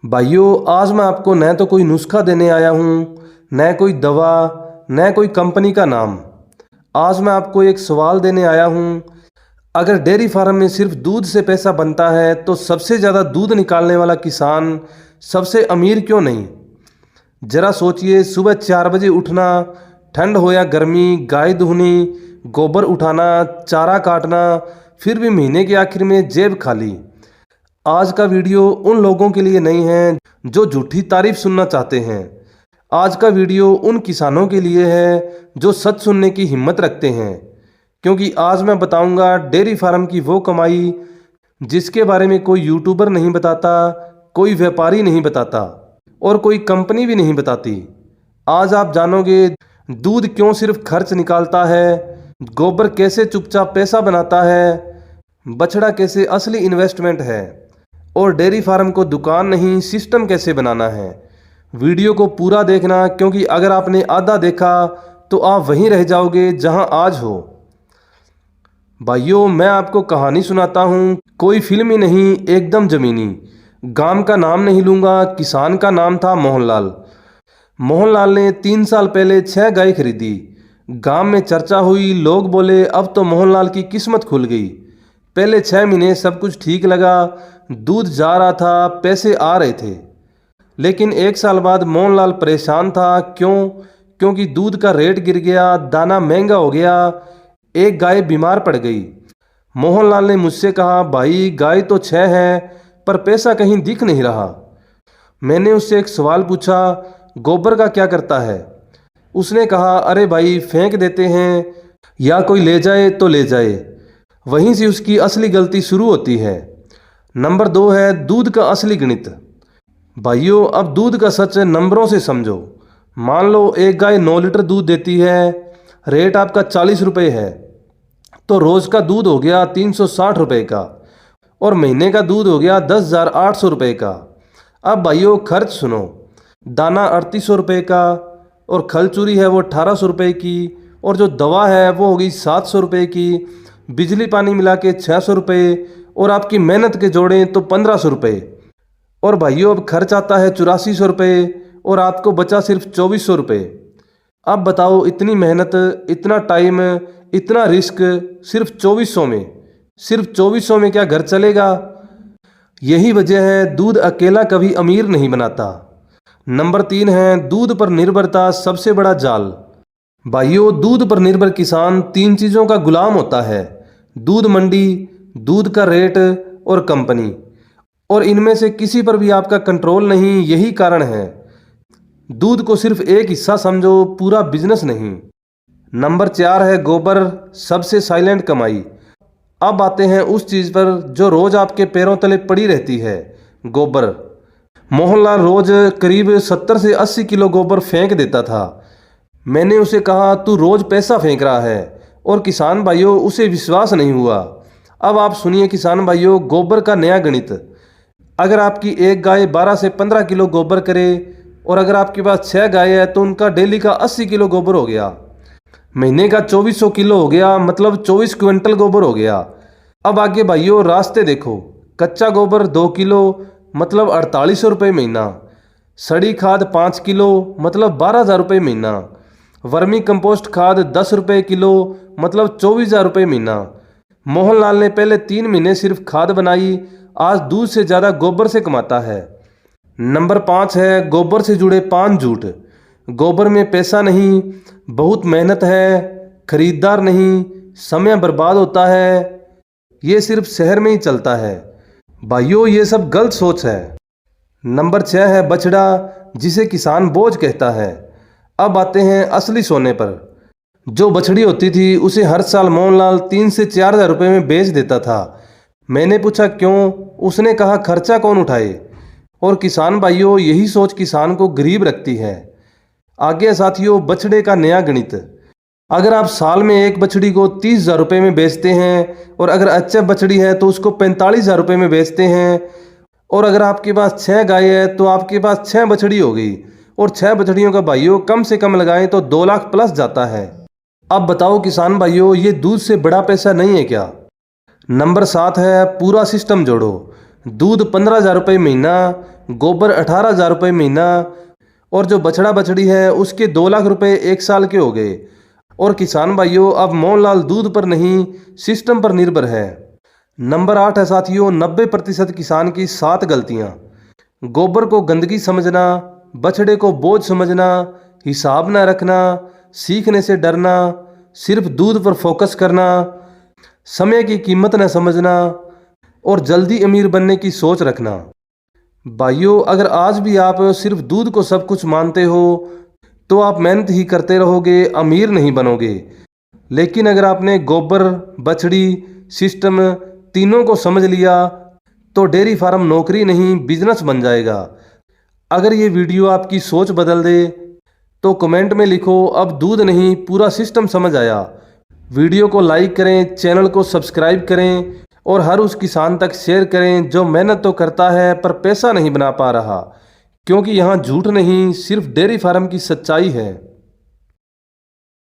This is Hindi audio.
भाइयों, आज मैं आपको न तो कोई नुस्खा देने आया हूँ, न कोई दवा, न कोई कंपनी का नाम। आज मैं आपको एक सवाल देने आया हूँ। अगर डेयरी फार्म में सिर्फ दूध से पैसा बनता है तो सबसे ज़्यादा दूध निकालने वाला किसान सबसे अमीर क्यों नहीं? जरा सोचिए, सुबह 4 बजे उठना, ठंड हो या गर्मी, गाय दूहनी, गोबर उठाना, चारा काटना, फिर भी महीने के आखिर में जेब खाली। आज का वीडियो उन लोगों के लिए नहीं है जो झूठी तारीफ सुनना चाहते हैं। आज का वीडियो उन किसानों के लिए है जो सच सुनने की हिम्मत रखते हैं, क्योंकि आज मैं बताऊंगा डेयरी फार्म की वो कमाई जिसके बारे में कोई यूट्यूबर नहीं बताता, कोई व्यापारी नहीं बताता और कोई कंपनी भी नहीं बताती। आज आप जानोगे दूध क्यों सिर्फ खर्च निकालता है, गोबर कैसे चुपचाप पैसा बनाता है, बछड़ा कैसे असली इन्वेस्टमेंट है और डेयरी फार्म को दुकान नहीं सिस्टम कैसे बनाना है। वीडियो को पूरा देखना, क्योंकि अगर आपने आधा देखा तो आप वहीं रह जाओगे जहां आज हो। भाइयों, मैं आपको कहानी सुनाता हूं, कोई फिल्म ही नहीं, एकदम ज़मीनी। गांव का नाम नहीं लूँगा, किसान का नाम था मोहनलाल। मोहनलाल ने 3 साल पहले 6 गाय खरीदी। गांव में चर्चा हुई, लोग बोले अब तो मोहनलाल की किस्मत खुल गई। पहले 6 महीने सब कुछ ठीक लगा, दूध जा रहा था, पैसे आ रहे थे। लेकिन 1 साल बाद मोहनलाल परेशान था। क्यों? क्योंकि दूध का रेट गिर गया, दाना महंगा हो गया, एक गाय बीमार पड़ गई। मोहनलाल ने मुझसे कहा, भाई गाय तो 6 है पर पैसा कहीं दिख नहीं रहा। मैंने उससे एक सवाल पूछा, गोबर का क्या करता है? उसने कहा, अरे भाई फेंक देते हैं, या कोई ले जाए तो ले जाए। वहीं से उसकी असली गलती शुरू होती है। नंबर 2 है दूध का असली गणित। भाइयों, अब दूध का सच नंबरों से समझो। मान लो एक गाय 9 लीटर दूध देती है, रेट आपका 40 रुपये है, तो रोज़ का दूध हो गया 360 रुपये का और महीने का दूध हो गया 10,800 रुपये का। अब भाइयों खर्च सुनो, दाना 3800 रुपये का और खलचूरी है वो 1800 रुपये की और जो दवा है वो होगी 700 रुपये की, बिजली पानी मिला के 600 रुपये और आपकी मेहनत के जोड़ें तो 1500 रुपये। और भाइयों अब खर्च आता है 8400 रुपये और आपको बचा सिर्फ 2400 रुपये। अब बताओ, इतनी मेहनत, इतना टाइम, इतना रिस्क सिर्फ 2400 में, सिर्फ 2400 में क्या घर चलेगा? यही वजह है दूध अकेला कभी अमीर नहीं बनाता। नंबर 3 है दूध पर निर्भरता सबसे बड़ा जाल। भाइयों, दूध पर निर्भर किसान 3 चीज़ों का गुलाम होता है: दूध मंडी, दूध का रेट और कंपनी। और इनमें से किसी पर भी आपका कंट्रोल नहीं। यही कारण है दूध को सिर्फ एक हिस्सा समझो, पूरा बिजनेस नहीं। नंबर 4 है गोबर, सबसे साइलेंट कमाई। अब आते हैं उस चीज़ पर जो रोज़ आपके पैरों तले पड़ी रहती है, गोबर। मोहनलाल रोज़ करीब 70 से 80 किलो गोबर फेंक देता था। मैंने उसे कहा, तू रोज़ पैसा फेंक रहा है, और किसान भाइयों उसे विश्वास नहीं हुआ। अब आप सुनिए किसान भाइयों, गोबर का नया गणित। अगर आपकी एक गाय 12 से 15 किलो गोबर करे और अगर आपके पास 6 गाय है तो उनका डेली का 80 किलो गोबर हो गया, महीने का 2400 किलो हो गया, मतलब 24 क्विंटल गोबर हो गया। अब आगे भाइयों रास्ते देखो, कच्चा गोबर 2 किलो मतलब 4800 रुपये महीना, सड़ी खाद 5 किलो मतलब 12,000 रुपये महीना, वर्मी कंपोस्ट खाद 10 रुपये किलो मतलब 24,000 रुपये महीना। मोहनलाल ने पहले 3 महीने सिर्फ खाद बनाई, आज दूध से ज़्यादा गोबर से कमाता है। नंबर 5 है गोबर से जुड़े 5 झूठ। गोबर में पैसा नहीं, बहुत मेहनत है, खरीदार नहीं, समय बर्बाद होता है, ये सिर्फ शहर में ही चलता है। भाइयों, ये सब गलत सोच है। नंबर 6 है बछड़ा, जिसे किसान बोझ कहता है। अब आते हैं असली सोने पर। जो बछड़ी होती थी उसे हर साल मोहनलाल 3 से 4,000 रुपये में बेच देता था। मैंने पूछा क्यों? उसने कहा खर्चा कौन उठाए। और किसान भाइयों, यही सोच किसान को गरीब रखती है। आगे साथियों, बछड़े का नया गणित। अगर आप साल में एक बछड़ी को 30,000 रुपये में बेचते हैं और अगर अच्छा बछड़ी है तो उसको 45,000 रुपये में बेचते हैं, और अगर आपके पास 6 गाय है तो आपके पास 6 बछड़ी हो गई, और 6 बछड़ियों का भाइयों कम से कम लगाएं तो 2 लाख प्लस जाता है। अब बताओ किसान भाइयों, ये दूध से बड़ा पैसा नहीं है क्या? नंबर 7 है पूरा सिस्टम जोड़ो। दूध 15,000 रुपये महीना, गोबर 18,000 रुपये महीना, और जो बछड़ा बछड़ी है उसके 2 लाख रुपए 1 साल के हो गए। और किसान भाइयों, अब मोहनलाल दूध पर नहीं, सिस्टम पर निर्भर है। नंबर 8 है साथियों, 90% किसान की 7 गलतियां। गोबर को गंदगी समझना, बछड़े को बोझ समझना, हिसाब न रखना, सीखने से डरना, सिर्फ दूध पर फोकस करना, समय की कीमत न समझना और जल्दी अमीर बनने की सोच रखना। भाइयों, अगर आज भी आप सिर्फ दूध को सब कुछ मानते हो तो आप मेहनत ही करते रहोगे, अमीर नहीं बनोगे। लेकिन अगर आपने गोबर, बछड़ी, सिस्टम तीनों को समझ लिया तो डेयरी फार्म नौकरी नहीं, बिजनेस बन जाएगा। अगर ये वीडियो आपकी सोच बदल दे तो कमेंट में लिखो, अब दूध नहीं पूरा सिस्टम समझ आया। वीडियो को लाइक करें, चैनल को सब्सक्राइब करें और हर उस किसान तक शेयर करें जो मेहनत तो करता है पर पैसा नहीं बना पा रहा। क्योंकि यहाँ झूठ नहीं, सिर्फ डेयरी फार्म की सच्चाई है।